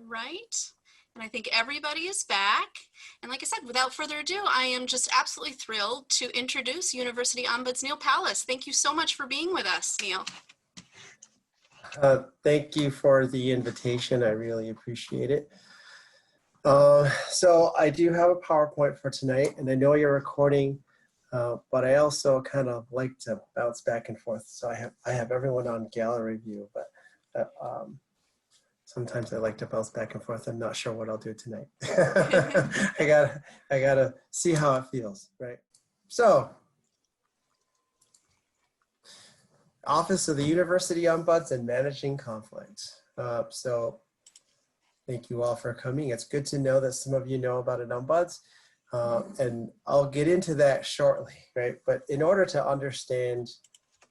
right. And I think everybody is back. And like I said, without further ado, I am just absolutely thrilled to introduce University Ombuds Neal Powless. Thank you so much for being with us, Neal. Thank you for the invitation. I really appreciate it. So I do have a PowerPoint for tonight, and I know you're recording, but I also kind of like to bounce back and forth. So I have everyone on gallery view, but sometimes I like to bounce back and forth. I'm not sure what I'll do tonight. I gotta see how it feels, right? So, Office of the University Ombuds and Managing Conflicts. Thank you all for coming. It's good to know that some of you know about an ombuds, and I'll get into that shortly, right? But in order to understand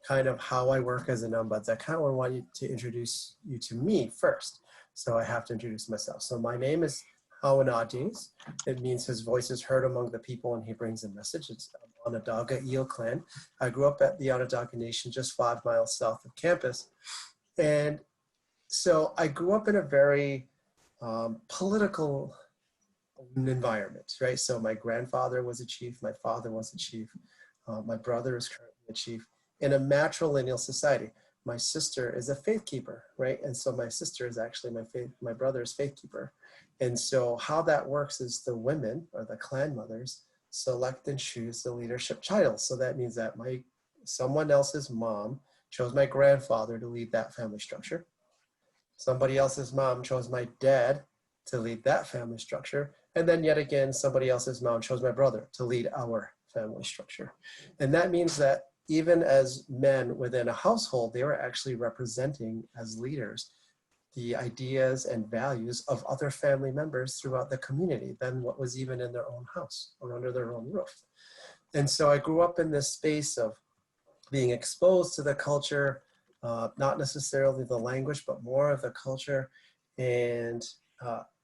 kind of how I work as an ombuds, I kind of want you to introduce you to me first. So I have to introduce myself. So my name is Hawanadis. It means his voice is heard among the people and he brings a message. It's Onondaga Eel Clan. I grew up at the Onondaga Nation just 5 miles south of campus. And so I grew up in a very political environment, right? So my grandfather was a chief, my father was a chief, my brother is currently a chief in a matrilineal society. My sister is a faith keeper, right? And so my sister is actually my brother's faith keeper. And so how that works is the women or the clan mothers select and choose the leadership title. So that means that someone else's mom chose my grandfather to lead that family structure. Somebody else's mom chose my dad to lead that family structure. And then yet again, somebody else's mom chose my brother to lead our family structure. And that means that even as men within a household, they were actually representing as leaders the ideas and values of other family members throughout the community than what was even in their own house or under their own roof. And so I grew up in this space of being exposed to the culture, not necessarily the language, but more of the culture. And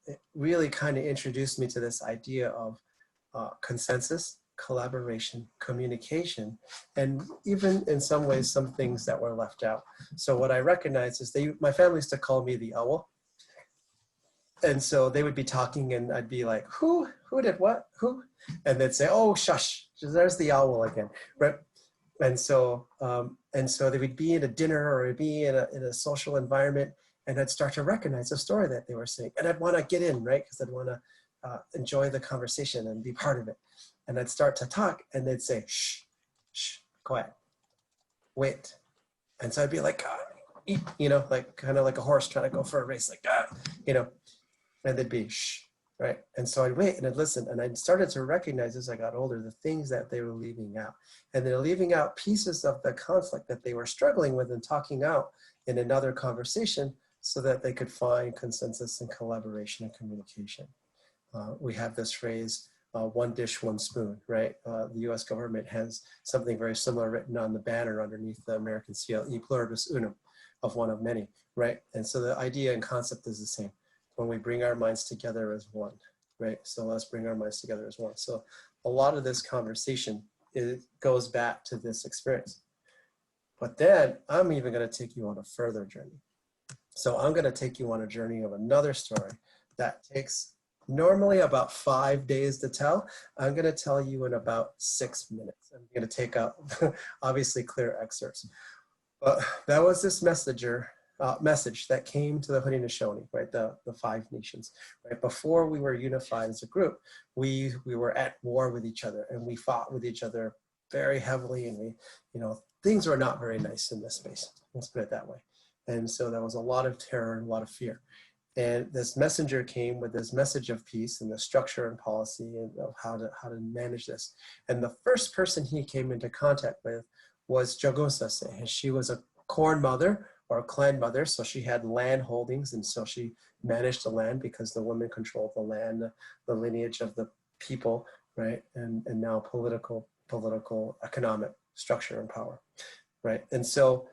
it really kind of introduced me to this idea of consensus, collaboration, communication, and even in some ways, some things that were left out. So what I recognize is my family used to call me the owl. And so they would be talking and I'd be like, who did what, who? And they'd say, oh, shush, there's the owl again, right? And so they would be in a dinner or be in a social environment, and I'd start to recognize the story that they were saying. And I'd want to get in, right? Because I'd want to enjoy the conversation and be part of it. And I'd start to talk and they'd say, shh, shh, quiet, wait. And so I'd be like, you know, like kind of like a horse trying to go for a race, like, you know, and they'd be, shh, right? And so I'd wait and I'd listen. And I started to recognize as I got older, the things that they were leaving out. And they're leaving out pieces of the conflict that they were struggling with and talking out in another conversation so that they could find consensus and collaboration and communication. We have this phrase, one dish, one spoon, right? The US government has something very similar written on the banner underneath the American seal, e pluribus unum, of one of many, right? And so the idea and concept is the same. When we bring our minds together as one, right? So let's bring our minds together as one. So a lot of this conversation, it goes back to this experience. But then I'm even gonna take you on a further journey. So I'm gonna take you on a journey of another story that takes normally about 5 days to tell. I'm gonna tell you in about 6 minutes. I'm gonna take out obviously clear excerpts. But that was this message that came to the Haudenosaunee, right? The 5 nations, right? Before we were unified as a group, we were at war with each other and we fought with each other very heavily, and we, you know, things were not very nice in this space. Let's put it that way. And so there was a lot of terror and a lot of fear. And this messenger came with this message of peace and the structure and policy and of how to manage this. And the first person he came into contact with was Jagunsase, and she was a corn mother or a clan mother, so she had land holdings, and so she managed the land because the women controlled the land, the lineage of the people, right? And now political, economic structure and power, right? And so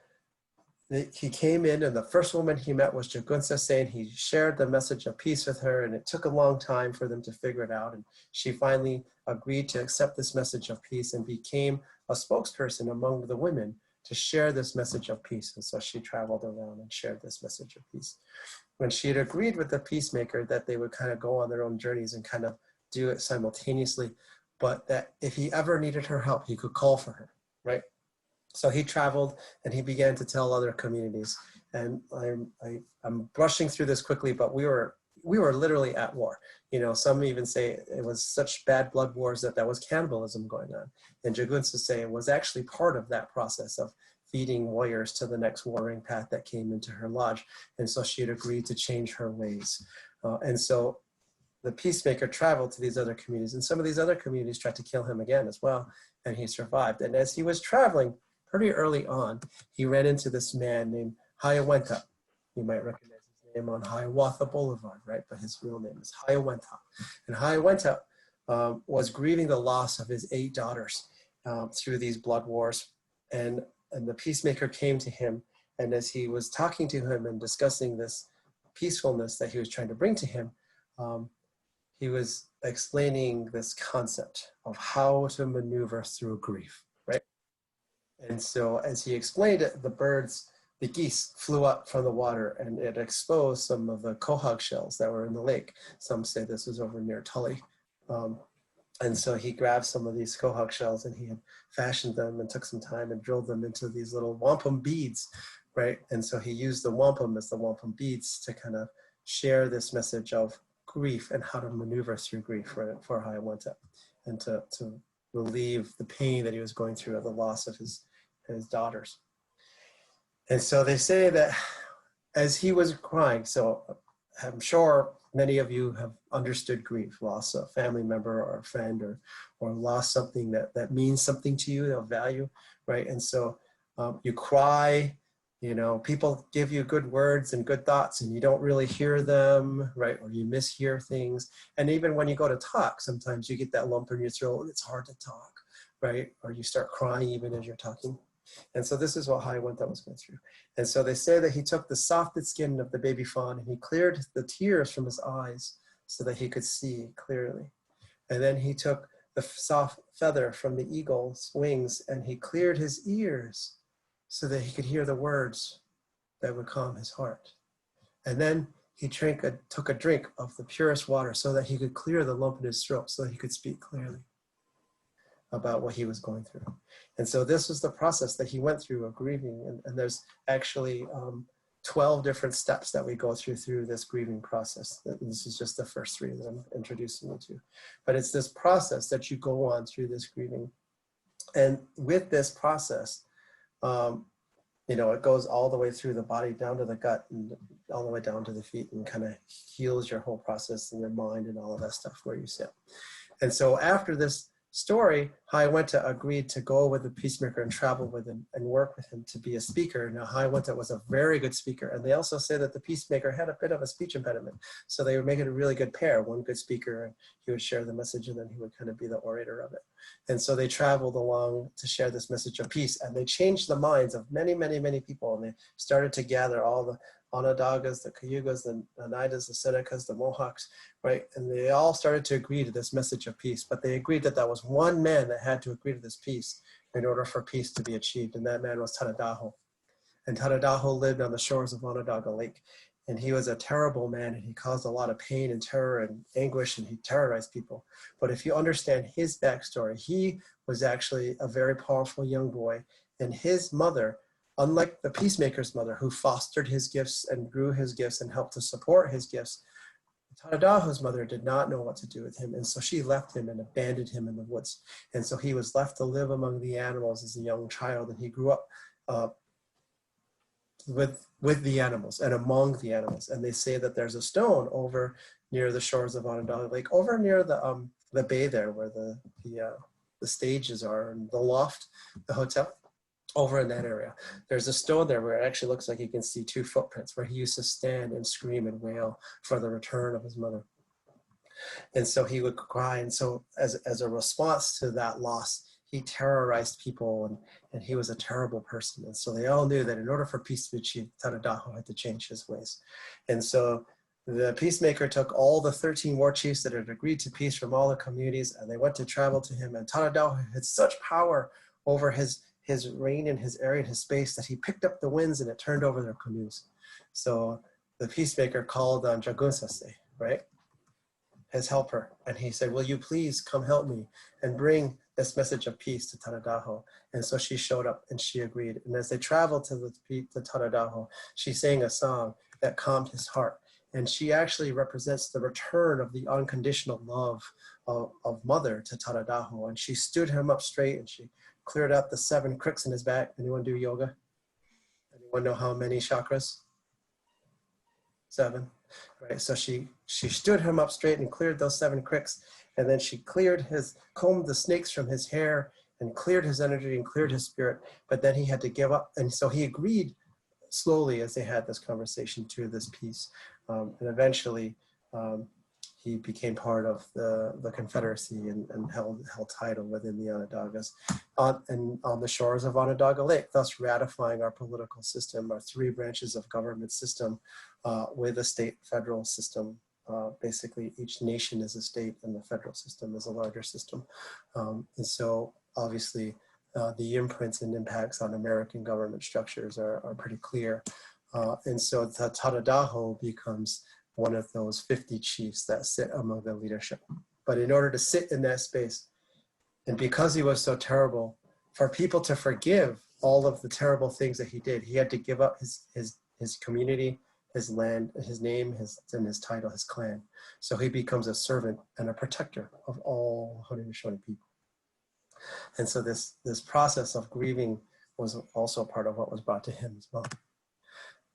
he came in, and the first woman he met was Jagunsase, and he shared the message of peace with her, and it took a long time for them to figure it out, and she finally agreed to accept this message of peace and became a spokesperson among the women to share this message of peace. And so she traveled around and shared this message of peace. when she had agreed with the peacemaker that they would kind of go on their own journeys and kind of do it simultaneously, but that if he ever needed her help, he could call for her, right? So he traveled and he began to tell other communities. And I'm brushing through this quickly, but we were literally at war. You know, some even say it was such bad blood wars that was cannibalism going on. And Jagunsa say it was actually part of that process of feeding warriors to the next warring path that came into her lodge. And so she had agreed to change her ways. And so the peacemaker traveled to these other communities, and some of these other communities tried to kill him again as well, and he survived. And as he was traveling, pretty early on, he ran into this man named Hayawenta. You might recognize his name on Hiawatha Boulevard, right? But his real name is Hayawenta. And Hayawenta was grieving the loss of his 8 daughters through these blood wars. And the peacemaker came to him, and as he was talking to him and discussing this peacefulness that he was trying to bring to him, he was explaining this concept of how to maneuver through grief, right? And so as he explained it, the geese flew up from the water, and it exposed some of the quahog shells that were in the lake. Some say this was over near Tully. And so he grabbed some of these quahog shells, and he had fashioned them and took some time and drilled them into these little wampum beads, right? And so he used the wampum as the wampum beads to kind of share this message of grief and how to maneuver through grief for Hayawenta, and to relieve the pain that he was going through at the loss of his daughters. And so they say that as he was crying, so I'm sure many of you have understood grief, loss of a family member or a friend, or lost something that means something to you, of value, right? And so you cry, you know, people give you good words and good thoughts and you don't really hear them, right? Or you mishear things. And even when you go to talk, sometimes you get that lump in your throat and it's hard to talk, right? Or you start crying even as you're talking. And so this is what Hayawenta was going through. And so they say that he took the softed skin of the baby fawn and he cleared the tears from his eyes so that he could see clearly. And then he took the soft feather from the eagle's wings and he cleared his ears so that he could hear the words that would calm his heart. And then he took a drink of the purest water so that he could clear the lump in his throat so that he could speak clearly about what he was going through. And so this was the process that he went through of grieving. And there's actually 12 different steps that we go through this grieving process. This is just the first 3 that I'm introducing you to. But it's this process that you go on through this grieving. And with this process, you know, it goes all the way through the body, down to the gut, and all the way down to the feet, and kind of heals your whole process and your mind and all of that stuff where you sit. And so after this story, Hayawenta agreed to go with the peacemaker and travel with him and work with him to be a speaker. Now, Hayawenta was a very good speaker, and they also say that the peacemaker had a bit of a speech impediment. So they would make it a really good pair, one good speaker, and he would share the message, and then he would kind of be the orator of it. And so they traveled along to share this message of peace, and they changed the minds of many, many, many people, and they started to gather all the Onondagas, the Cayugas, the Oneidas, the Senecas, the Mohawks, right? And they all started to agree to this message of peace, but they agreed that was one man that had to agree to this peace in order for peace to be achieved, and that man was Tadadaho. And Tadadaho lived on the shores of Onondaga Lake, and he was a terrible man, and he caused a lot of pain and terror and anguish, and he terrorized people. But if you understand his backstory, he was actually a very powerful young boy, and his mother, unlike the peacemaker's mother, who fostered his gifts and grew his gifts and helped to support his gifts, Tadadaho's mother did not know what to do with him, and so she left him and abandoned him in the woods. And so he was left to live among the animals as a young child, and he grew up with the animals and among the animals. And they say that there's a stone over near the shores of Onondaga Lake, over near the bay there where the stages are and the loft, the hotel. Over in that area, there's a stone there where it actually looks like you can see 2 footprints where he used to stand and scream and wail for the return of his mother. And so he would cry. And so as a response to that loss, he terrorized people, and he was a terrible person. And so they all knew that in order for peace to be achieved, Tadadaho had to change his ways. And so the peacemaker took all the 13 war chiefs that had agreed to peace from all the communities, and they went to travel to him. And Tadadaho had such power over his reign in his area and his space that he picked up the winds and it turned over their canoes. So the peacemaker called on Jagun Sase, right? His helper. And he said, will you please come help me and bring this message of peace to Tanadaho? And so she showed up and she agreed. And as they traveled to Tanadaho, she sang a song that calmed his heart. And she actually represents the return of the unconditional love of mother to Tanadaho. And she stood him up straight and she cleared out the 7 cricks in his back. Anyone do yoga? Anyone know how many chakras? 7. Right, so she stood him up straight and cleared those 7 cricks, and then she combed the snakes from his hair and cleared his energy and cleared his spirit, but then he had to give up, and so he agreed slowly as they had this conversation to this peace, and eventually he became part of the Confederacy and held title within the Onondagas on the shores of Onondaga Lake, thus ratifying our political system, our 3 branches of government system with a state federal system. Basically, each nation is a state and the federal system is a larger system. And so obviously the imprints and impacts on American government structures are pretty clear. And so the Tanadaho becomes one of those 50 chiefs that sit among the leadership. But in order to sit in that space, and because he was so terrible, for people to forgive all of the terrible things that he did, he had to give up his community, his land, his name, and his title, his clan. So he becomes a servant and a protector of all Haudenosaunee people. And so this process of grieving was also part of what was brought to him as well.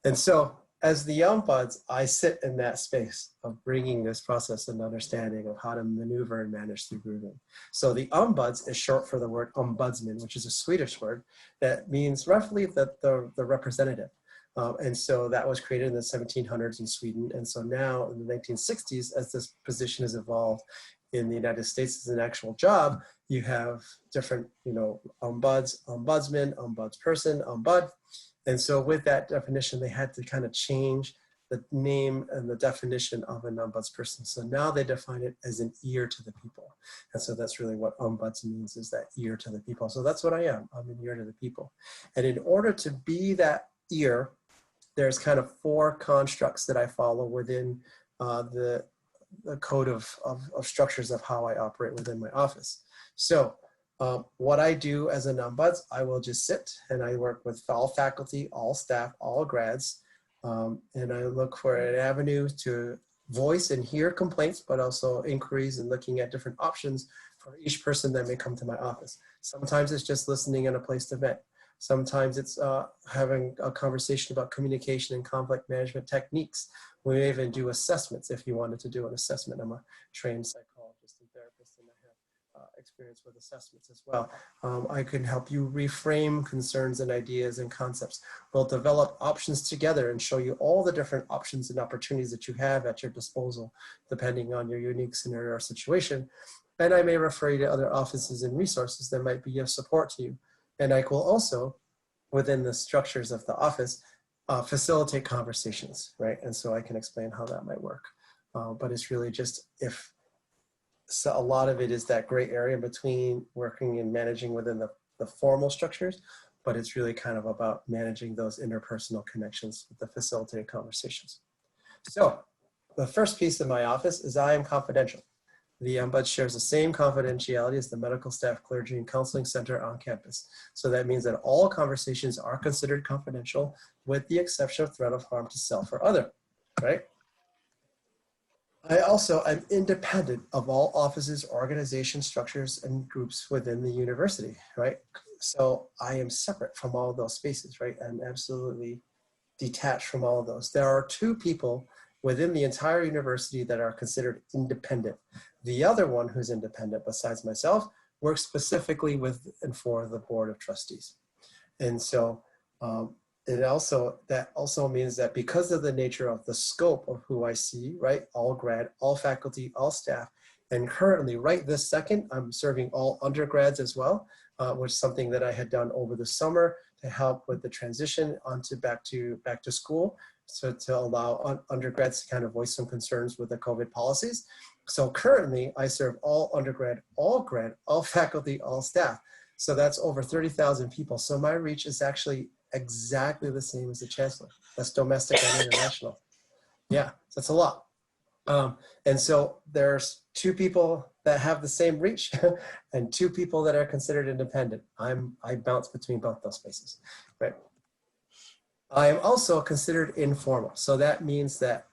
And so as the Ombuds, I sit in that space of bringing this process and understanding of how to maneuver and manage through grieving. So the Ombuds is short for the word ombudsman, which is a Swedish word that means roughly the representative. And so that was created in the 1700s in Sweden. And so now in the 1960s, as this position has evolved in the United States as an actual job, you have different, ombuds, ombudsman, ombudsperson, ombud. And so with that definition, they had to kind of change the name and the definition of an ombudsperson. So now they define it as an ear to the people. And so that's really what ombuds means, is that ear to the people. So that's what I am. I'm an ear to the people. And in order to be that ear, there's kind of 4 constructs that I follow within the code of structures of how I operate within my office. So what I do as an ombuds, I will just sit and I work with all faculty, all staff, all grads, and I look for an avenue to voice and hear complaints, but also inquiries and looking at different options for each person that may come to my office. Sometimes it's just listening and a place to vent. Sometimes it's having a conversation about communication and conflict management techniques. We may even do assessments if you wanted to do an assessment. I'm a trained psychologist and therapist, and I have experience with assessments as well. I can help you reframe concerns and ideas and concepts. We'll develop options together and show you all the different options and opportunities that you have at your disposal, depending on your unique scenario or situation. And I may refer you to other offices and resources that might be of support to you. And I will also, within the structures of the office, facilitate conversations, right? And so I can explain how that might work. But it's really just so a lot of it is that gray area between working and managing within the formal structures, but it's really kind of about managing those interpersonal connections with the facilitated conversations. So the first piece of my office is I am confidential. The Ombuds shares the same confidentiality as the medical staff, clergy, and counseling center on campus. So that means that all conversations are considered confidential with the exception of threat of harm to self or other, right? I also am independent of all offices, organizations, structures, and groups within the university, right? So I am separate from all of those spaces, right? I'm absolutely detached from all of those. There are 2 people within the entire university that are considered independent. The other one who's independent, besides myself, works specifically with and for the board of trustees. And so that also means that because of the nature of the scope of who I see, right, all grad, all faculty, all staff, and currently right this second, I'm serving all undergrads as well, which is something that I had done over the summer to help with the transition onto back to school. So to allow undergrads to kind of voice some concerns with the COVID policies. So currently I serve all undergrad, all grad, all faculty, all staff. So that's over 30,000 people. So my reach is actually exactly the same as the chancellor. That's domestic and international. Yeah, that's a lot. And so there's two people that have the same reach and two people that are considered independent. I bounce between both those spaces, right? I am also considered informal. So that means that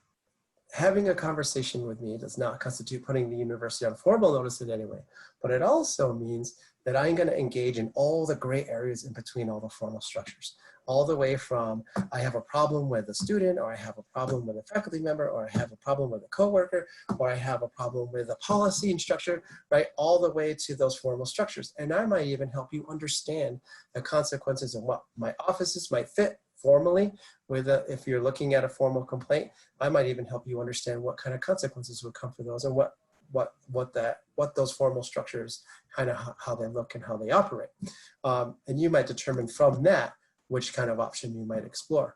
having a conversation with me does not constitute putting the university on formal notice in any way, but it also means that I'm going to engage in all the gray areas in between all the formal structures, all the way from I have a problem with a student, or I have a problem with a faculty member, or I have a problem with a coworker, or I have a problem with a policy and structure, right? All the way to those formal structures. And I might even help you understand the consequences of what my offices might fit formally with if you're looking at a formal complaint. I might even help you understand what kind of consequences would come for those, and what those formal structures, kind of how they look and how they operate. And you might determine from that which kind of option you might explore,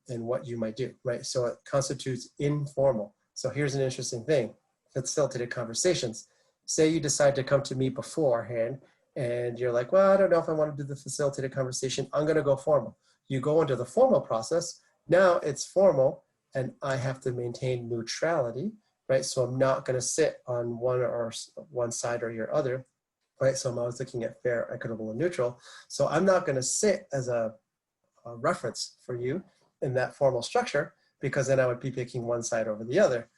and what you might do, right? So it constitutes informal. So here's an interesting thing: facilitated conversations. Say you decide to come to me beforehand, and you're like, well, I don't know if I want to do the facilitated conversation. I'm going to go formal. You go into the formal process. Now it's formal, and I have to maintain neutrality, right? So I'm not going to sit on one side or your other, right? So I'm always looking at fair, equitable, and neutral. So I'm not going to sit as a reference for you in that formal structure, because then I would be picking one side over the other.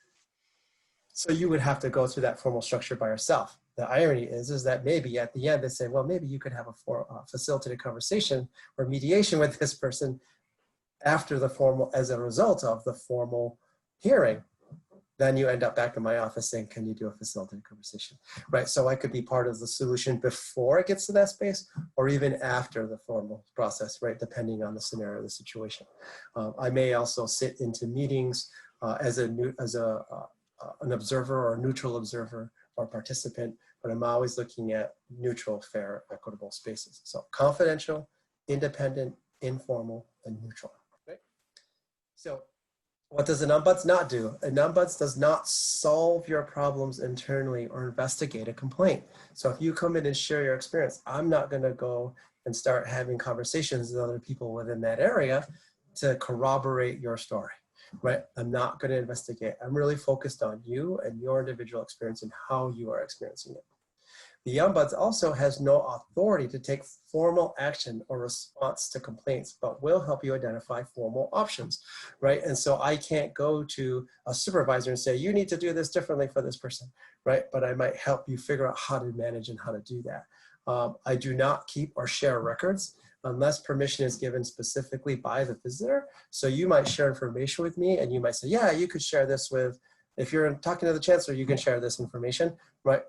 So you would have to go through that formal structure by yourself. The irony is that maybe at the end they say, well, maybe you could have a facilitated conversation or mediation with this person after the formal, as a result of the formal hearing. Then you end up back in my office saying, can you do a facilitated conversation, right? So I could be part of the solution before it gets to that space, or even after the formal process, right? Depending on the scenario, the situation. I may also sit into meetings as an observer or neutral observer or participant, but I'm always looking at neutral, fair, equitable spaces. So confidential, independent, informal, and neutral. Right? So what does an ombuds not do? An ombuds does not solve your problems internally or investigate a complaint. So if you come in and share your experience, I'm not going to go and start having conversations with other people within that area to corroborate your story, right? I'm not going to investigate. I'm really focused on you and your individual experience and how you are experiencing it. The Ombuds also has no authority to take formal action or response to complaints, but will help you identify formal options, right? And so I can't go to a supervisor and say, you need to do this differently for this person, right? But I might help you figure out how to manage and how to do that. I do not keep or share records unless permission is given specifically by the visitor. So you might share information with me, and you might say, yeah, you could share this with, if you're talking to the chancellor, you can share this information, right?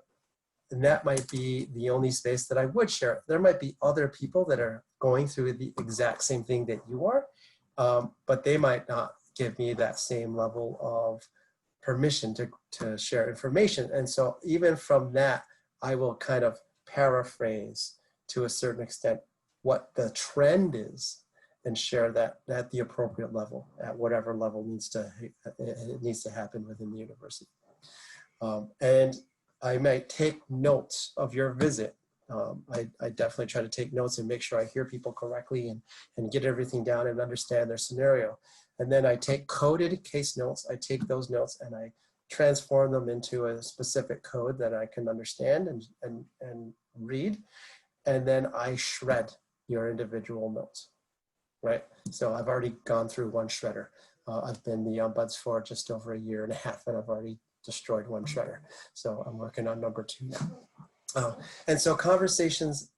And that might be the only space that I would share. There might be other people that are going through the exact same thing that you are, but they might not give me that same level of permission to share information. And so even from that, I will kind of paraphrase to a certain extent what the trend is and share that at the appropriate level, at whatever level it needs to happen within the university. And I might take notes of your visit. I definitely try to take notes and make sure I hear people correctly and get everything down and understand their scenario. And then I take coded case notes. I take those notes and I transform them into a specific code that I can understand and read. And then I shred your individual notes, right? So I've already gone through one shredder. I've been the Ombuds for just over a year and a half, and I've already destroyed one shredder. So I'm working on number 2 now. And so conversations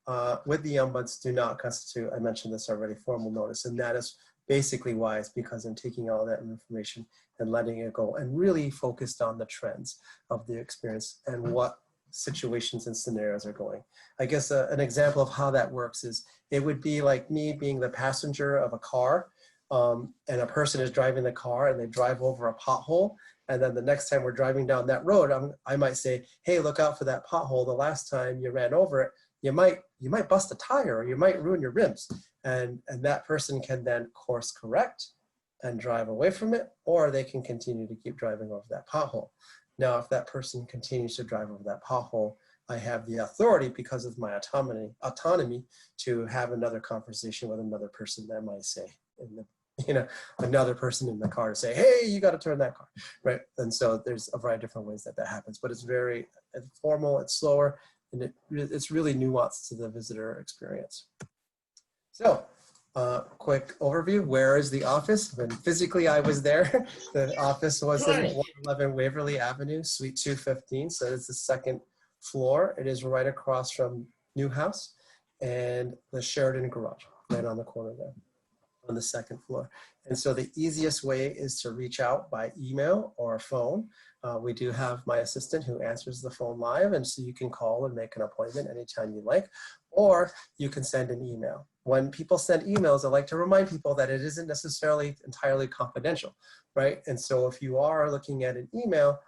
with the Ombuds do not constitute, I mentioned this already, formal notice. And that is basically why. It's because I'm taking all that information and letting it go and really focused on the trends of the experience and what situations and scenarios are going. I guess an example of how that works is it would be like me being the passenger of a car, and a person is driving the car and they drive over a pothole. And then the next time we're driving down that road, I might say, hey, look out for that pothole. The last time you ran over it, you might bust a tire or you might ruin your rims. And that person can then course correct and drive away from it, or they can continue to keep driving over that pothole. Now, if that person continues to drive over that pothole, I have the authority, because of my autonomy to have another conversation with another person that might say another person in the car to say, hey, you got to turn that car, right? And so there's a variety of different ways that happens, but it's very formal, it's slower, and it's really nuanced to the visitor experience. So quick overview, where is the office? When physically I was there, the office was in 111 Waverly Avenue, Suite 215. So it's the second floor. It is right across from Newhouse and the Sheridan Garage, right on the corner there on the second floor. And so the easiest way is to reach out by email or phone. We do have my assistant who answers the phone live, and so you can call and make an appointment anytime you like, or you can send an email. When people send emails, I like to remind people that it isn't necessarily entirely confidential, right? And so if you are looking at an email,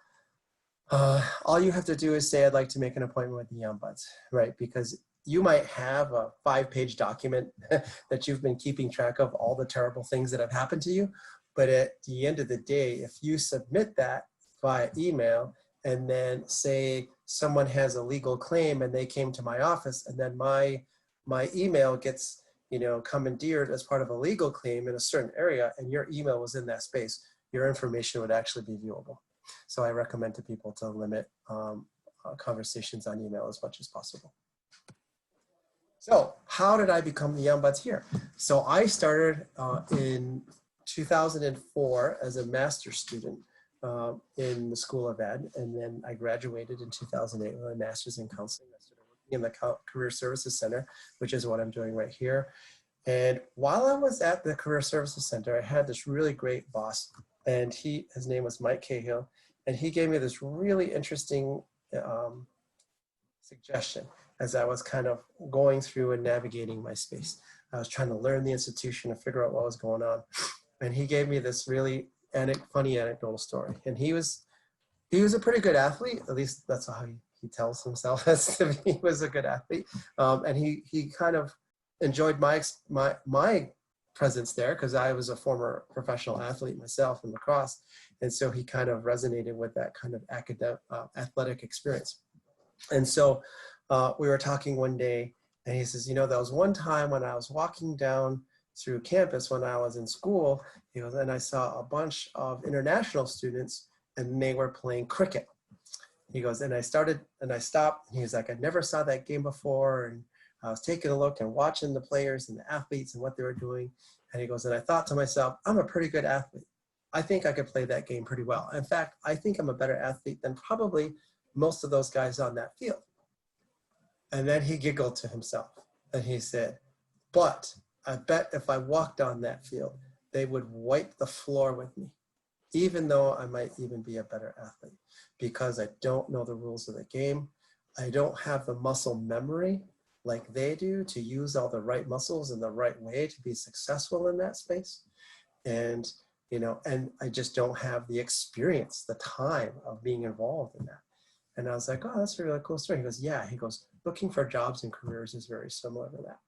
all you have to do is say, I'd like to make an appointment with the Ombuds, right? Because you might have a 5-page document that you've been keeping track of all the terrible things that have happened to you. But at the end of the day, if you submit that via email, and then say someone has a legal claim and they came to my office, and then my email gets commandeered as part of a legal claim in a certain area, and your email was in that space, your information would actually be viewable. So I recommend to people to limit conversations on email as much as possible. So how did I become the Ombuds here? So I started in 2004 as a master's student in the School of Ed, and then I graduated in 2008 with a master's in counseling. I started working in the Career Services Center, which is what I'm doing right here. And while I was at the Career Services Center, I had this really great boss, and his name was Mike Cahill, and he gave me this really interesting suggestion as I was kind of going through and navigating my space. I was trying to learn the institution and figure out what was going on. And he gave me this really funny anecdotal story. And he was a pretty good athlete, at least that's how he tells himself as to be. He was a good athlete. And he kind of enjoyed my presence there because I was a former professional athlete myself in lacrosse. And so he kind of resonated with that kind of academic, athletic experience. And so we were talking one day, and he says, there was one time when I was walking down through campus when I was in school, he goes, and I saw a bunch of international students, and they were playing cricket. He goes, and I stopped, and he was like, I never saw that game before, and I was taking a look and watching the players and the athletes and what they were doing, and he goes, and I thought to myself, I'm a pretty good athlete. I think I could play that game pretty well. In fact, I think I'm a better athlete than probably most of those guys on that field. And then he giggled to himself, and he said, but I bet if I walked on that field, they would wipe the floor with me, even though I might even be a better athlete, because I don't know the rules of the game. I don't have the muscle memory like they do to use all the right muscles in the right way to be successful in that space. And, and I just don't have the experience, the time of being involved in that. And I was like, oh, that's a really cool story. He goes, yeah. He goes, looking for jobs and careers is very similar to that.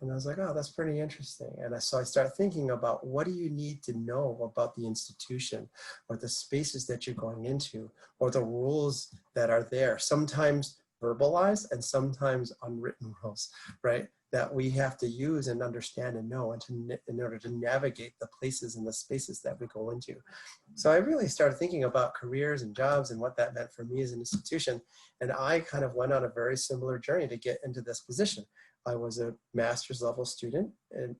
And I was like, oh, that's pretty interesting. And so I started thinking about, what do you need to know about the institution or the spaces that you're going into or the rules that are there, sometimes verbalized and sometimes unwritten rules, right? That we have to use and understand and know in order to navigate the places and the spaces that we go into. So I really started thinking about careers and jobs and what that meant for me as an institution. And I kind of went on a very similar journey to get into this position. I was a master's level student, and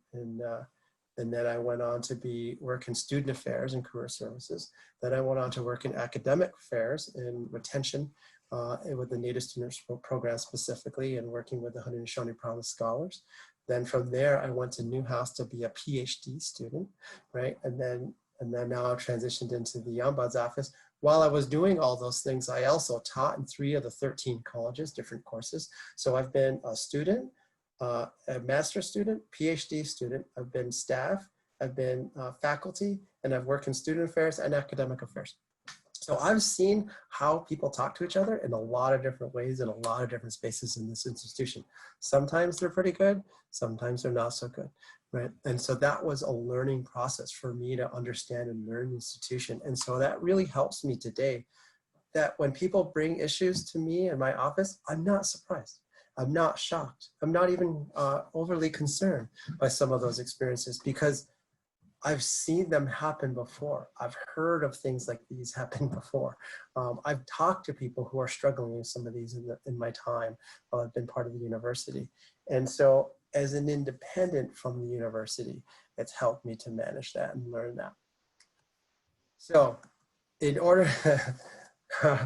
then I went on to work in student affairs and career services. Then I went on to work in academic affairs and retention with the Native Students Program specifically, and working with the Haudenosaunee Promise Scholars. Then from there, I went to Newhouse to be a PhD student, right? And then now I've transitioned into the Ombuds office. While I was doing all those things, I also taught in 3 of the 13 colleges, different courses. So I've been a student, a master's student, PhD student, I've been staff, I've been faculty, and I've worked in student affairs and academic affairs. So I've seen how people talk to each other in a lot of different ways in a lot of different spaces in this institution. Sometimes they're pretty good, sometimes they're not so good, right? And so that was a learning process for me to understand and learn the institution. And so that really helps me today, that when people bring issues to me in my office, I'm not surprised. I'm not shocked. I'm not even overly concerned by some of those experiences, because I've seen them happen before. I've heard of things like these happen before. I've talked to people who are struggling with some of these in my time while I've been part of the university. And so as an independent from the university, it's helped me to manage that and learn that. So in order,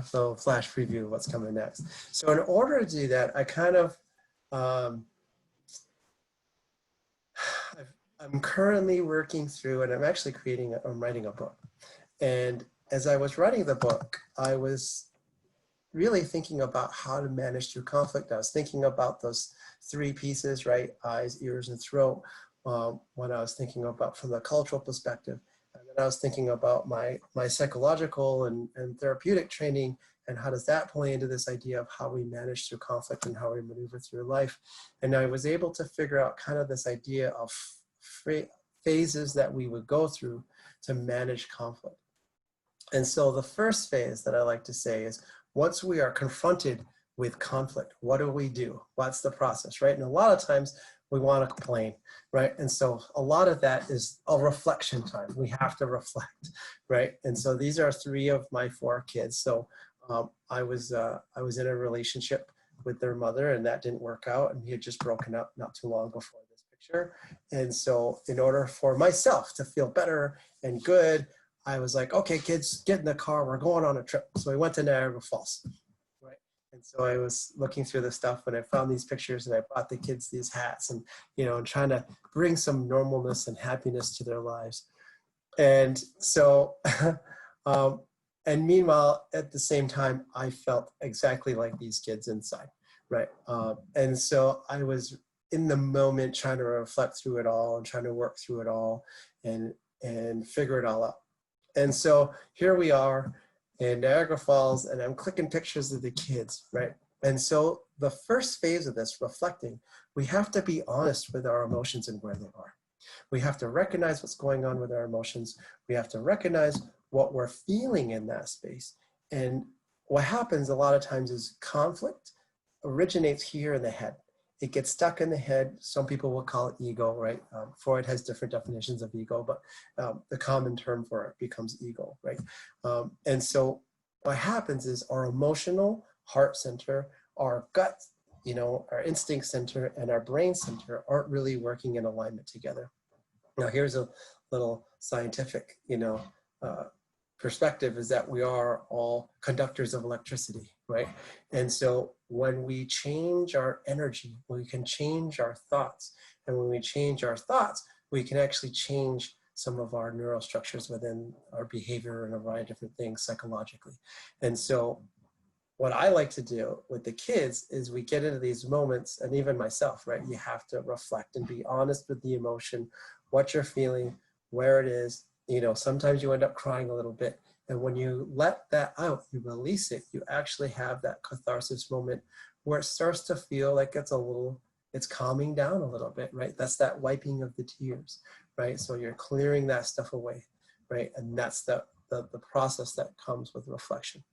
so flash preview of what's coming next. So in order to do that, I kind of, I'm currently working through, and I'm actually I'm writing a book. And as I was writing the book, I was really thinking about how to manage through conflict. I was thinking about those 3 pieces, right? Eyes, ears, and throat. When I was thinking about from the cultural perspective. And then I was thinking about my psychological and therapeutic training, and how does that play into this idea of how we manage through conflict and how we maneuver through life. And I was able to figure out kind of this idea of phases that we would go through to manage conflict. And so the first phase that I like to say is, once we are confronted with conflict, what do? What's the process, right? And a lot of times we want to complain, right? And so a lot of that is a reflection time. We have to reflect, right? And so these are 3 of my 4 kids. So I was in a relationship with their mother, and that didn't work out, and we had just broken up not too long before this picture. And so in order for myself to feel better and good, I was like, okay, kids, get in the car. We're going on a trip. So we went to Niagara Falls, right? And so I was looking through the stuff, and I found these pictures, and I bought the kids these hats, and, you know, and trying to bring some normalness and happiness to their lives. And so, and meanwhile, at the same time, I felt exactly like these kids inside, right? And so I was in the moment trying to reflect through it all and trying to work through it all and figure it all out. And so here we are in Niagara Falls, and I'm clicking pictures of the kids, right? And so the first phase of this, reflecting, we have to be honest with our emotions and where they are. We have to recognize what's going on with our emotions. We have to recognize what we're feeling in that space. And what happens a lot of times is conflict originates here in the head. It gets stuck in the head. Some people will call it ego, right? Freud has different definitions of ego, but the common term for it becomes ego, right? And so what happens is our emotional heart center, our gut, you know, our instinct center and our brain center aren't really working in alignment together. Now, here's a little scientific, you know, perspective, is that we are all conductors of electricity, right? And so when we change our energy, we can change our thoughts. And when we change our thoughts, we can actually change some of our neural structures within our behavior and a variety of different things psychologically. And so what I like to do with the kids is we get into these moments, and even myself, right? You have to reflect and be honest with the emotion, what you're feeling, where it is. You know, sometimes you end up crying a little bit. And when you let that out, you release it, you actually have that catharsis moment where it starts to feel like it's calming down a little bit, right? That's that wiping of the tears, right? So you're clearing that stuff away, right? And that's the process that comes with reflection.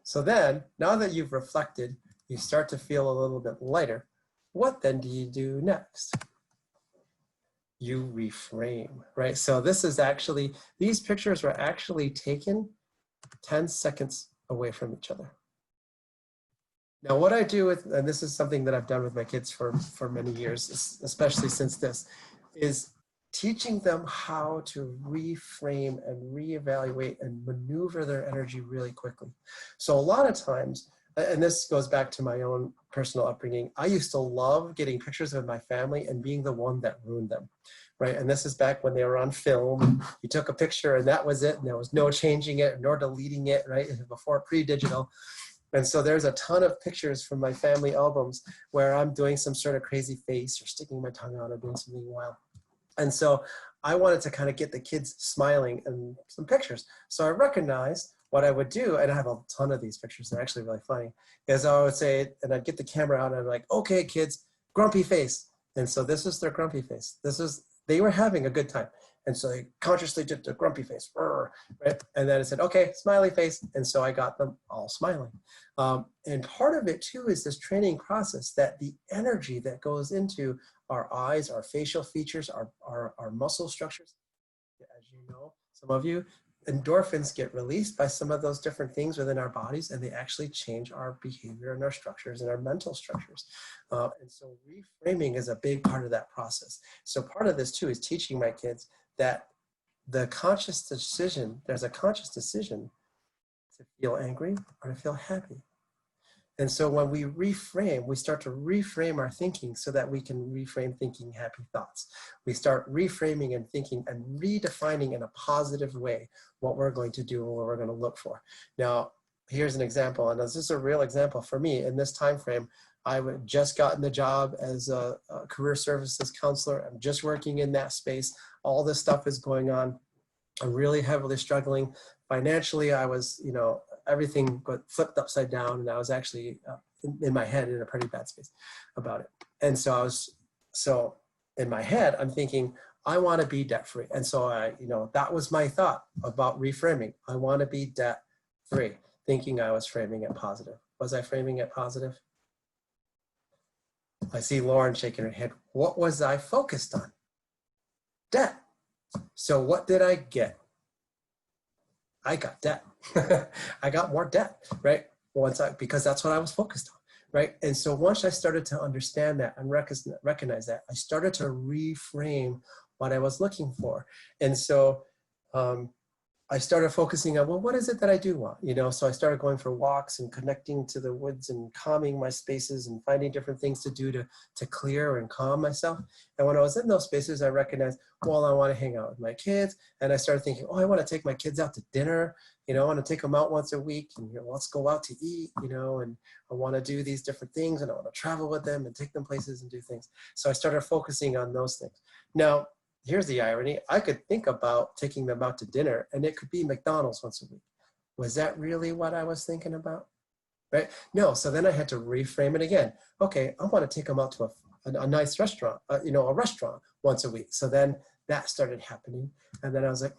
So then, now that you've reflected, you start to feel a little bit lighter. What then do you do next? You reframe, right? So this is actually, these pictures were actually taken 10 seconds away from each other. Now what I do with, and this is something that I've done with my kids for many years, especially since this, is teaching them how to reframe and reevaluate and maneuver their energy really quickly. So a lot of times, and this goes back to my own personal upbringing, I used to love getting pictures of my family and being the one that ruined them, right? And this is back when they were on film. You took a picture and that was it, and there was no changing it nor deleting it, right? Before pre-digital. And so there's a ton of pictures from my family albums where I'm doing some sort of crazy face or sticking my tongue out or doing something wild. And so I wanted to kind of get the kids smiling in some pictures. So I recognized what I would do, and I have a ton of these pictures, they're actually really funny, is I would say, and I'd get the camera out and I'd be like, okay, kids, grumpy face. And so this is their grumpy face. They were having a good time. And so they consciously did the grumpy face, right? And then I said, okay, smiley face. And so I got them all smiling. And part of it too is this training process, that the energy that goes into our eyes, our facial features, our muscle structures, know some of you, endorphins get released by some of those different things within our bodies, and they actually change our behavior and our structures and our mental structures. And so reframing is a big part of that process. So part of this too is teaching my kids that there's a conscious decision to feel angry or to feel happy. And so when we reframe, we start to reframe our thinking so that we can reframe thinking happy thoughts. We start reframing and thinking and redefining in a positive way what we're going to do and what we're going to look for. Now, here's an example, and this is a real example for me. In this time frame, I had just gotten the job as a career services counselor. I'm just working in that space. All this stuff is going on. I'm really heavily struggling. Financially, I was, everything got flipped upside down, and I was actually in my head in a pretty bad space about it. And so in my head, I'm thinking, I want to be debt free. And so that was my thought about reframing. I want to be debt free, thinking I was framing it positive. Was I framing it positive? I see Lauren shaking her head. What was I focused on? Debt. So what did I get? I got debt. I got more debt, right? Because that's what I was focused on, right? And so once I started to understand that and recognize that, I started to reframe what I was looking for. And so I started focusing on, well, what is it that I do want? So I started going for walks and connecting to the woods and calming my spaces and finding different things to do to clear and calm myself. And when I was in those spaces, I recognized, well, I want to hang out with my kids. And I started thinking, I want to take my kids out to dinner. I want to take them out once a week and let's go out to eat, and I want to do these different things and I want to travel with them and take them places and do things. So I started focusing on those things. Now, here's the irony. I could think about taking them out to dinner and it could be McDonald's once a week. Was that really what I was thinking about? Right? No. So then I had to reframe it again. Okay, I want to take them out to a nice restaurant, a restaurant once a week. So then that started happening. And then I was like,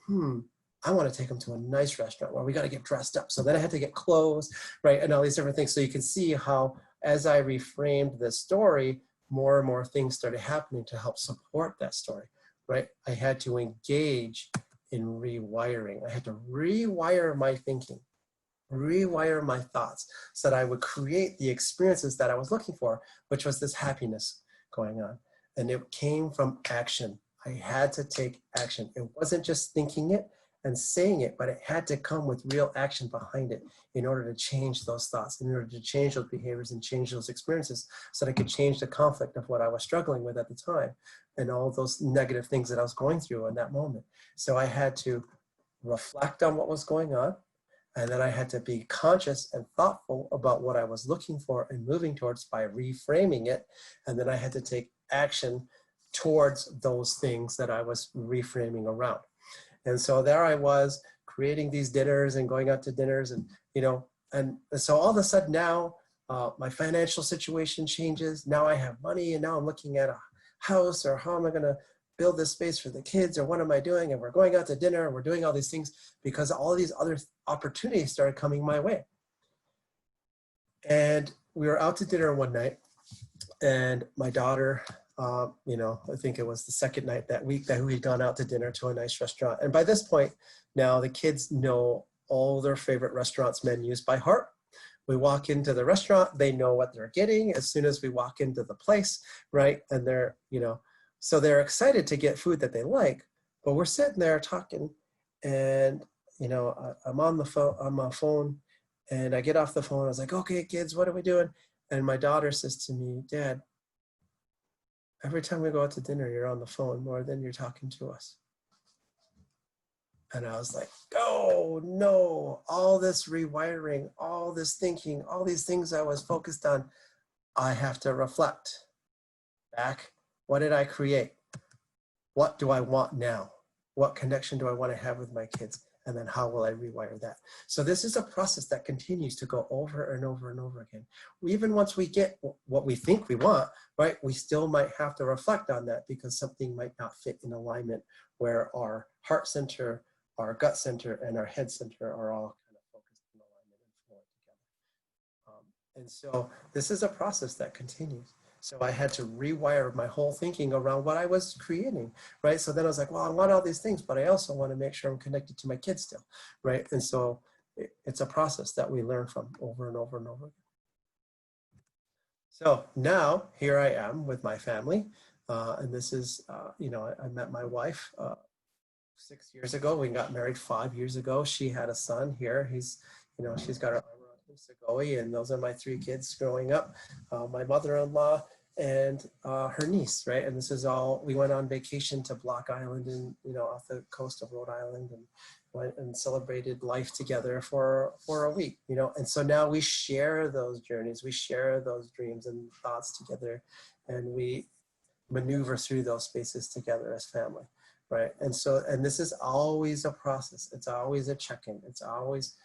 I want to take them to a nice restaurant where we got to get dressed up. So then I had to get clothes, right? And all these different things. So you can see how, as I reframed the story, more and more things started happening to help support that story. Right? I had to engage in rewiring. I had to rewire my thinking, rewire my thoughts so that I would create the experiences that I was looking for, which was this happiness going on. And it came from action. I had to take action. It wasn't just thinking it and saying it, but it had to come with real action behind it in order to change those thoughts, in order to change those behaviors and change those experiences so that I could change the conflict of what I was struggling with at the time and all those negative things that I was going through in that moment. So I had to reflect on what was going on, and then I had to be conscious and thoughtful about what I was looking for and moving towards by reframing it. And then I had to take action towards those things that I was reframing around. And so there I was creating these dinners and going out to dinners and so all of a sudden now my financial situation changes. Now I have money and now I'm looking at a house, or how am I going to build this space for the kids, or what am I doing? And we're going out to dinner and we're doing all these things because all of these other opportunities started coming my way. And we were out to dinner one night and my daughter, I think it was the second night that week that we'd gone out to dinner to a nice restaurant. And by this point, now the kids know all their favorite restaurants menus by heart. We walk into the restaurant, they know what they're getting as soon as we walk into the place, right? And they're, so they're excited to get food that they like, but we're sitting there talking and, I'm on my phone and I get off the phone. I was like, okay, kids, what are we doing? And my daughter says to me, Dad, every time we go out to dinner, you're on the phone more than you're talking to us. And I was like, oh no, all this rewiring, all this thinking, all these things I was focused on, I have to reflect back. What did I create? What do I want now? What connection do I want to have with my kids? And then how will I rewire that? So this is a process that continues to go over and over and over again. Even once we get what we think we want, right, we still might have to reflect on that because something might not fit in alignment where our heart center, our gut center, and our head center are all kind of focused in alignment and flowing together. And so this is a process that continues. So I had to rewire my whole thinking around what I was creating, right? So then I was like, well, I want all these things, but I also want to make sure I'm connected to my kids still, right? And so it's a process that we learn from over and over and over again. So now here I am with my family. And this is, I met my wife 6 years ago. We got married 5 years ago. She had a son here. She's got her arm around him, Segoe, and those are my three kids growing up. My mother-in-law and her niece, right? And this is all, we went on vacation to Block Island and, off the coast of Rhode Island, and went and celebrated life together for a week, And so now we share those journeys, we share those dreams and thoughts together, and we maneuver through those spaces together as family, right? And this is always a process. It's always a check-in. It's always,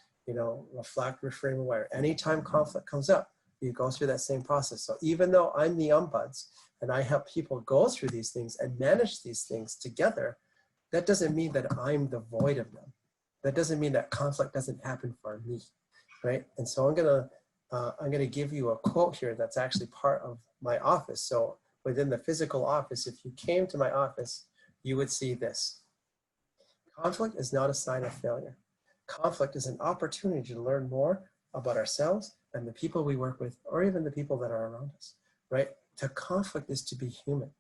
reflect, reframe, rewire. Anytime conflict comes up, you go through that same process. So even though I'm the Ombuds and I help people go through these things and manage these things together, that doesn't mean that I'm devoid of them. That doesn't mean that conflict doesn't happen for me, right? And so I'm gonna give you a quote here that's actually part of my office. So within the physical office, if you came to my office, you would see this. Conflict is not a sign of failure. Conflict is an opportunity to learn more about ourselves and the people we work with, or even the people that are around us, right? To conflict is to be human.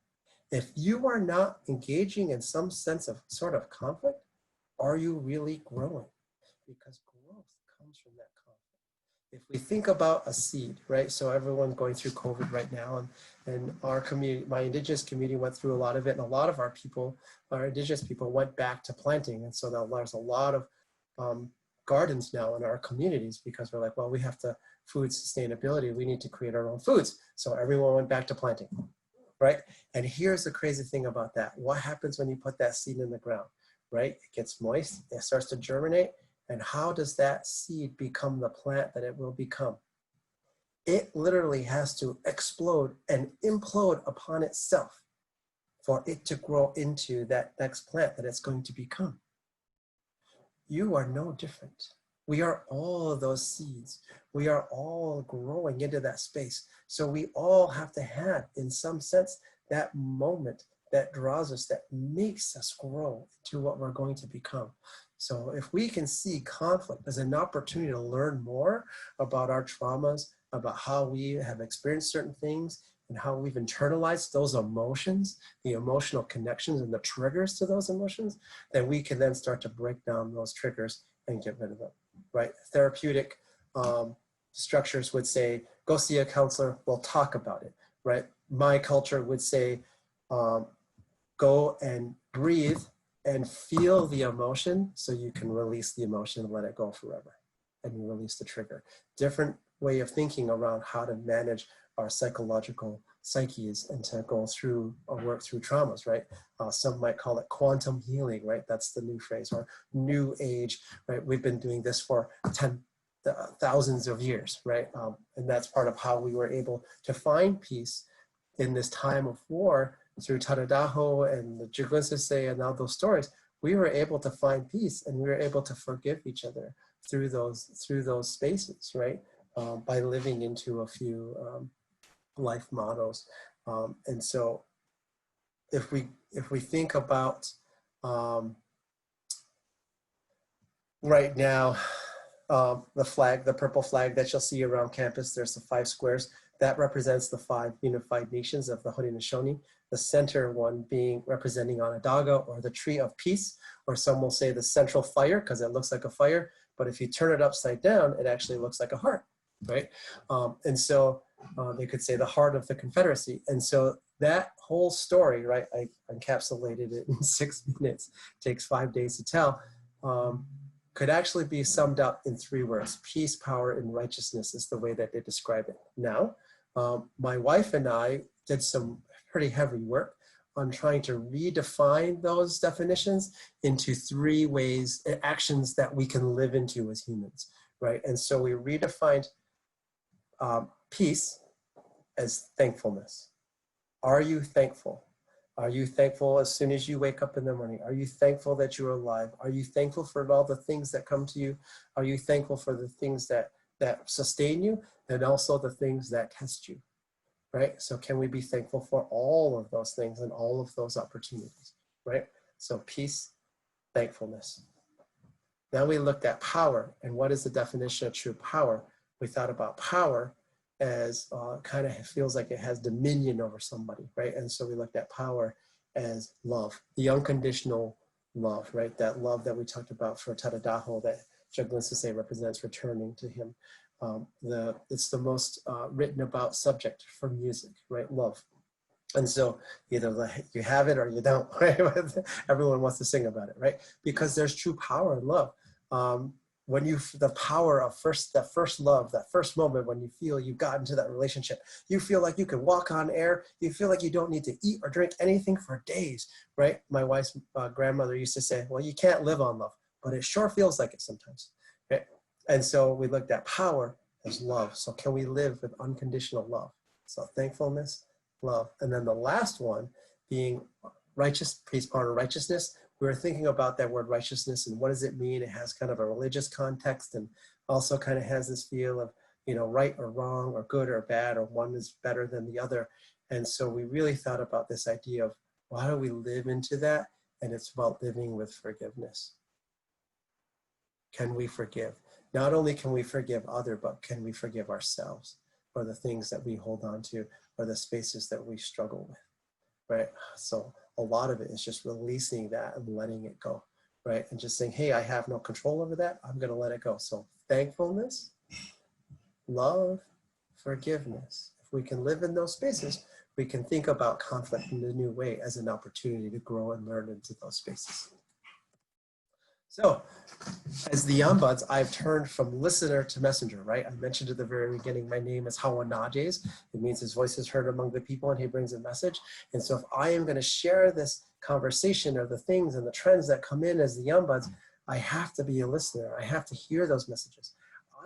If you are not engaging in some sense of sort of conflict, are you really growing? Because growth comes from that conflict. If we think about a seed, right? So everyone's going through COVID right now, and our community, my Indigenous community went through a lot of it, and a lot of our Indigenous people went back to planting. And so there's a lot of gardens now in our communities, because we're like, well, we have to food sustainability. We need to create our own foods. So everyone went back to planting, right? And here's the crazy thing about that. What happens when you put that seed in the ground, right? It gets moist, it starts to germinate. And how does that seed become the plant that it will become? It literally has to explode and implode upon itself for it to grow into that next plant that it's going to become. You are no different. We are all of those seeds. We are all growing into that space. So we all have to have, in some sense, that moment that draws us, that makes us grow into what we're going to become. So if we can see conflict as an opportunity to learn more about our traumas, about how we have experienced certain things, and how we've internalized those emotions, the emotional connections and the triggers to those emotions, then we can then start to break down those triggers and get rid of them, right? Therapeutic structures would say, go see a counselor, we'll talk about it, right? My culture would say, go and breathe and feel the emotion so you can release the emotion and let it go forever, and you release the trigger. Different way of thinking around how to manage our psychological psyches and to go through or work through traumas, right? Some might call it quantum healing, right? That's the new phrase, or new age, right? We've been doing this for thousands of years, right? And that's part of how we were able to find peace in this time of war through Taradaho and the Jugunsese and all those stories. We were able to find peace, and we were able to forgive each other through those spaces, right? By living into a few life models. And so if we think about right now, the flag, the purple flag that you'll see around campus, there's the 5 squares. That represents the 5 unified nations of the Haudenosaunee. The center one being representing Onondaga, or the tree of peace, or some will say the central fire because it looks like a fire. But if you turn it upside down, it actually looks like a heart, right? And so they could say the heart of the Confederacy. And so that whole story, right, I encapsulated it in 6 minutes, takes 5 days to tell, could actually be summed up in 3 words. Peace, power, and righteousness is the way that they describe it. Now, my wife and I did some pretty heavy work on trying to redefine those definitions into 3 ways, actions that we can live into as humans, right? And so we redefined peace as thankfulness. Are you thankful? Are you thankful as soon as you wake up in the morning? Are you thankful that you're alive? Are you thankful for all the things that come to you? Are you thankful for the things that sustain you, and also the things that test you? right? So can we be thankful for all of those things and all of those opportunities, right? So peace, thankfulness. Now we looked at power, and what is the definition of true power? We thought about power as kind of feels like it has dominion over somebody, right? And so we looked at power as love, the unconditional love, right? That love that we talked about for Tadadaho that Jaglinsa represents returning to him. It's the most written about subject for music, right? Love. And so either you have it or you don't, right? Everyone wants to sing about it, right? Because there's true power in love. When the power of that first love, that first moment when you feel you've gotten to that relationship, you feel like you can walk on air, you feel like you don't need to eat or drink anything for days, right? My wife's grandmother used to say, well, you can't live on love, but it sure feels like it sometimes, right? And so we looked at power as love. So can we live with unconditional love? So thankfulness, love. And then the last one being righteous, peace, power, and righteousness. We were thinking about that word righteousness and what does it mean? It has kind of a religious context and also kind of has this feel of, right or wrong or good or bad or one is better than the other. And so we really thought about this idea of how do we live into that? And it's about living with forgiveness. Can we forgive? Not only can we forgive others, but can we forgive ourselves for the things that we hold on to or the spaces that we struggle with, right? So a lot of it is just releasing that and letting it go, right? And just saying, hey, I have no control over that. I'm going to let it go. So thankfulness, love, forgiveness. If we can live in those spaces, we can think about conflict in a new way as an opportunity to grow and learn into those spaces. So as the Ombuds, I've turned from listener to messenger, right? I mentioned at the very beginning, my name is Hawanajes. It means his voice is heard among the people and he brings a message. And so if I am going to share this conversation or the things and the trends that come in as the Ombuds, I have to be a listener. I have to hear those messages.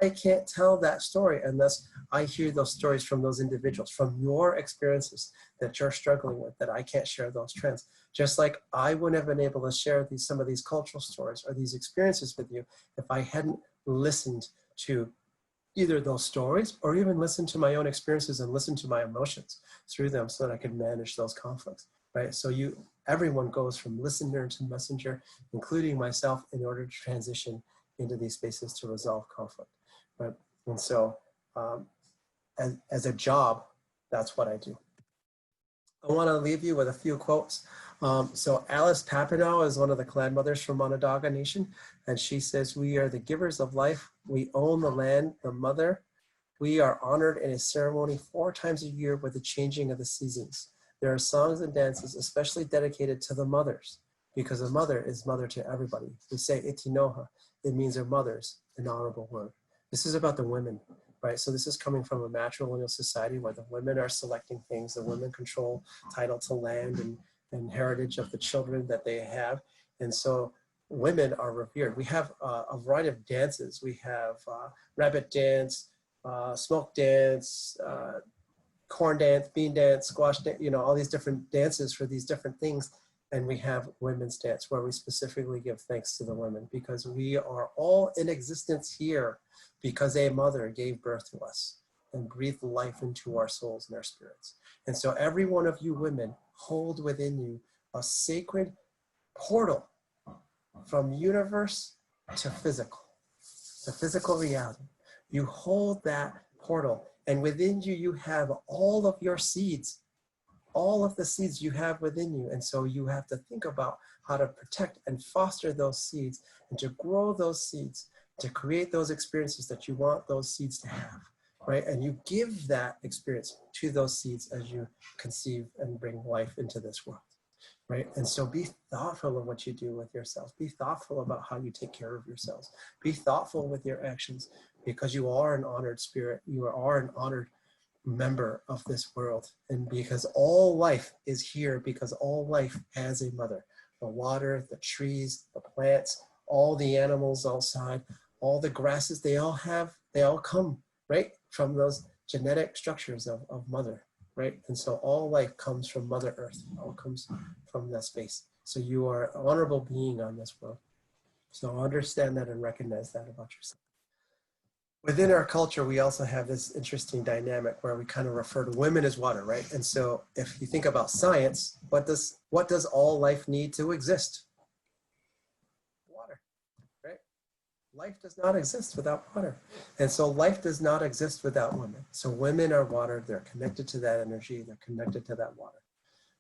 I can't tell that story unless I hear those stories from those individuals, from your experiences that you're struggling with, that I can't share those trends. Just like I wouldn't have been able to share some of these cultural stories or these experiences with you if I hadn't listened to either those stories or even listened to my own experiences and listened to my emotions through them so that I could manage those conflicts, right? So everyone goes from listener to messenger, including myself, in order to transition into these spaces to resolve conflict, right? And so as a job, that's what I do. I want to leave you with a few quotes. So Alice Papineau is one of the clan mothers from Onondaga Nation, and she says, "We are the givers of life. We own the land, the mother. We are honored in a ceremony 4 times a year with the changing of the seasons. There are songs and dances especially dedicated to the mothers, because a mother is mother to everybody. We say itinoha. It means our mothers, an honorable word." This is about the women, right? So this is coming from a matrilineal society where the women are selecting things. The women control title to land and heritage of the children that they have. And so women are revered. We have a variety of dances. We have rabbit dance, smoke dance, corn dance, bean dance, squash dance, all these different dances for these different things. And we have women's dance where we specifically give thanks to the women because we are all in existence here because a mother gave birth to us and breathed life into our souls and our spirits. And so every one of you women hold within you a sacred portal from universe to physical reality. You hold that portal and within you, you have all of your seeds, all of the seeds you have within you. And so you have to think about how to protect and foster those seeds and to grow those seeds, to create those experiences that you want those seeds to have, right? And you give that experience to those seeds as you conceive and bring life into this world, right? And so be thoughtful of what you do with yourselves. Be thoughtful about how you take care of yourselves. Be thoughtful with your actions because you are an honored spirit. You are an honored member of this world, and because all life is here, because all life has a mother. The water, the trees, the plants, all the animals outside, all the grasses, they all come right from those genetic structures of mother, right? And so all life comes from Mother Earth, all comes from that space. So you are an honorable being on this world. So understand that and recognize that about yourself. Within our culture, we also have this interesting dynamic where we kind of refer to women as water, right? And so if you think about science, what does all life need to exist? Water, right? Life does not exist without water. And so life does not exist without women. So women are water, they're connected to that energy, they're connected to that water.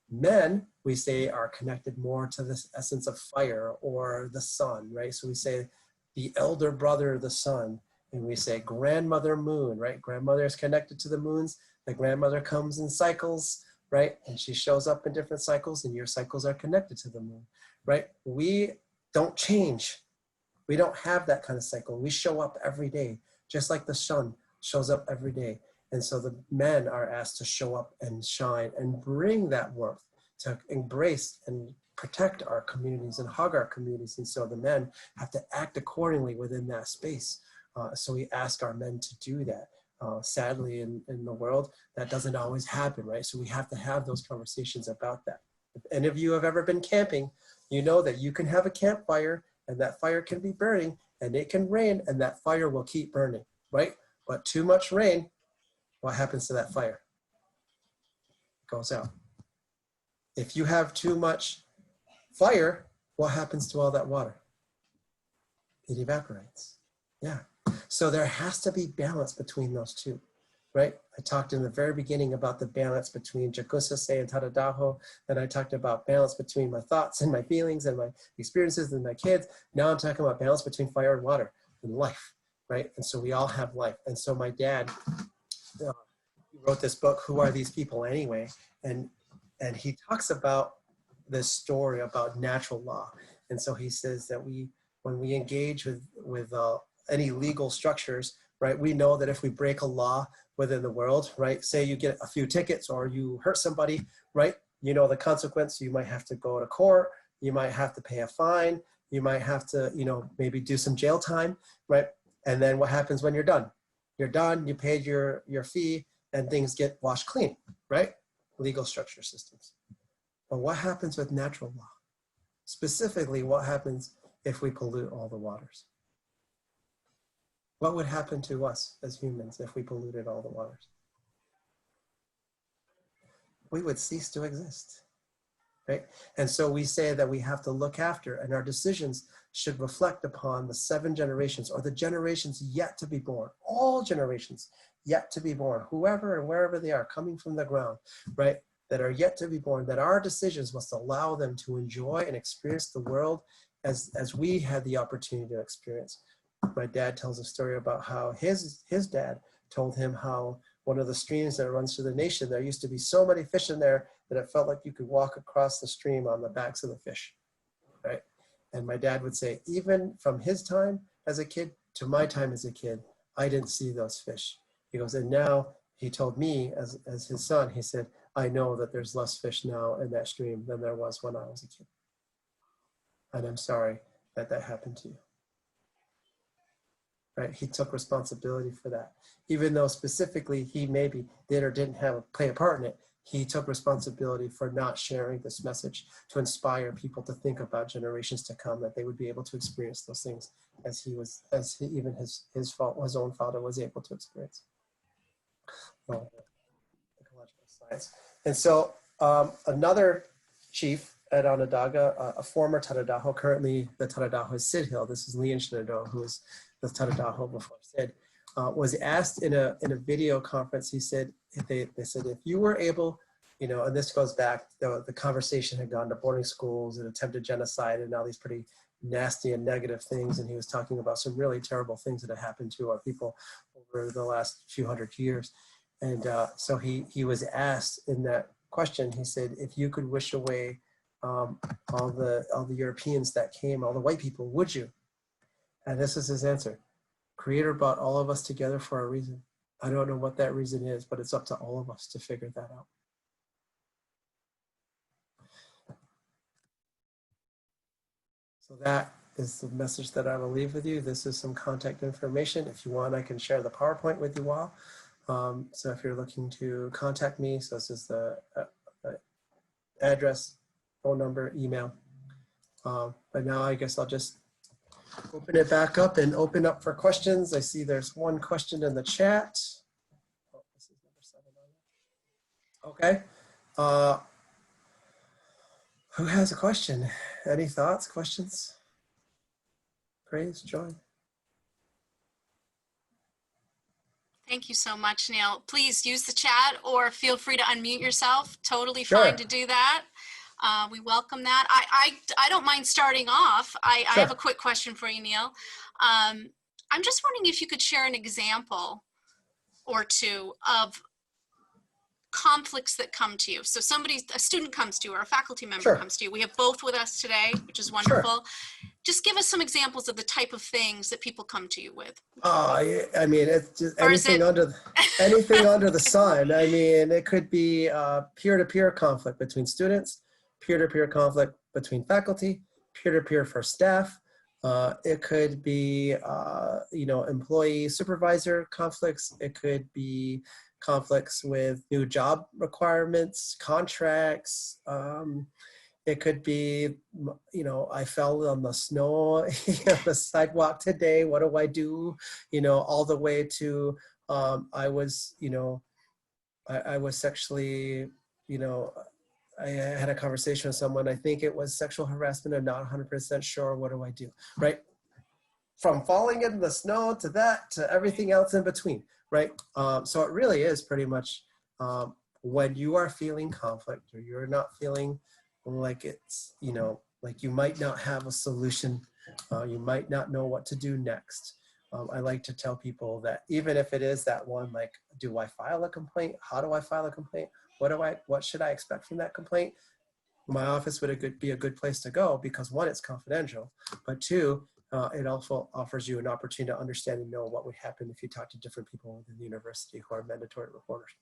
Men, we say, are connected more to this essence of fire or the sun, right? So we say the elder brother of the sun, and we say grandmother moon, right? Grandmother is connected to the moons. The grandmother comes in cycles, right? And she shows up in different cycles, and your cycles are connected to the moon, right? We don't change. We don't have that kind of cycle. We show up every day, just like the sun shows up every day. And so the men are asked to show up and shine and bring that warmth, to embrace and protect our communities and hug our communities. And so the men have to act accordingly within that space. So we ask our men to do that. Sadly, in the world, that doesn't always happen, right? So we have to have those conversations about that. If any of you have ever been camping, you know that you can have a campfire and that fire can be burning, and it can rain and that fire will keep burning, right? But too much rain, what happens to that fire? It goes out. If you have too much fire, what happens to all that water? It evaporates. Yeah. So there has to be balance between those two, right? I talked in the very beginning about the balance between Jakusase and Tadadaho. Then I talked about balance between my thoughts and my feelings and my experiences and my kids. Now I'm talking about balance between fire and water and life, right? And so we all have life. And so my dad wrote this book, Who Are These People Anyway? And he talks about this story about natural law. And so he says that when we engage with any legal structures, right, we know that if we break a law within the world, right, say you get a few tickets or you hurt somebody, right, you know the consequence. You might have to go to court, you might have to pay a fine, you might have to, maybe do some jail time, right? And then what happens when you're done? You're done, you paid your fee, and things get washed clean, right? Legal structure systems. But what happens with natural law? Specifically, what happens if we pollute all the waters? What would happen to us as humans if we polluted all the waters? We would cease to exist, right? And so we say that we have to look after, and our decisions should reflect upon the 7 generations, or the generations yet to be born, all generations yet to be born, whoever and wherever they are coming from the ground, right? That are yet to be born, that our decisions must allow them to enjoy and experience the world as we had the opportunity to experience. My dad tells a story about how his dad told him how one of the streams that runs through the nation, there used to be so many fish in there that it felt like you could walk across the stream on the backs of the fish, right? And my dad would say, even from his time as a kid to my time as a kid, I didn't see those fish. He goes, and now he told me as his son, he said, I know that there's less fish now in that stream than there was when I was a kid. And I'm sorry that happened to you. Right? He took responsibility for that. Even though specifically he maybe did or didn't play a part in it, he took responsibility for not sharing this message to inspire people to think about generations to come, that they would be able to experience those things as even his own father was able to experience. Well, ecological science. And so another chief at Onondaga, a former Tadadaho, currently the Tadadaho is Sid Hill. This is Leon Shenandoah, who was the Tadadaho before Sid, was asked in a video conference. He said, they said, if you were able, and this goes back, the conversation had gone to boarding schools and attempted genocide and all these pretty nasty and negative things. And he was talking about some really terrible things that had happened to our people over the last few hundred years. And so he was asked in that question, he said, if you could wish away all the Europeans that came, all the white people, would you? And this is his answer. Creator brought all of us together for a reason. I don't know what that reason is, but it's up to all of us to figure that out. So that is the message that I will leave with you. This is some contact information. If you want, I can share the PowerPoint with you all. So if you're looking to contact me, so this is the address, phone number, email. But now I guess I'll just open it back up and open up for questions. I see there's one question in the chat. Oh, this is number 7 on there. Okay. Who has a question? Any thoughts, questions? Praise, joy? Thank you so much, Neal. Please use the chat or feel free to unmute yourself. Totally Sure. fine to do that. We welcome that. I don't mind starting off. I Sure. have a quick question for you, Neal. I'm just wondering if you could share an example or two of conflicts that come to you. So a student comes to you or a faculty member Sure. comes to you. We have both with us today, which is wonderful. Just give us some examples of the type of things that people come to you with. I mean, it's just Or is anything anything under the sun. I mean, it could be peer-to-peer conflict between students, peer-to-peer conflict between faculty, peer-to-peer for staff. It could be, employee supervisor conflicts. It could be conflicts with new job requirements, contracts. It could be, I fell on the snow, the sidewalk today. What do I do? All the way to, I was sexually, I had a conversation with someone. I think it was sexual harassment. I'm not 100% sure. What do I do? Right? From falling in the snow to that, to everything else in between. Right? So it really is pretty much when you are feeling conflict or you're not feeling like it's, like you might not have a solution. You might not know what to do next. I like to tell people that even if it is that one, like, do I file a complaint? How do I file a complaint? What should I expect from that complaint? My office would be a good place to go because one, it's confidential, but two, it also offers you an opportunity to understand and know what would happen if you talk to different people within the university who are mandatory reporters.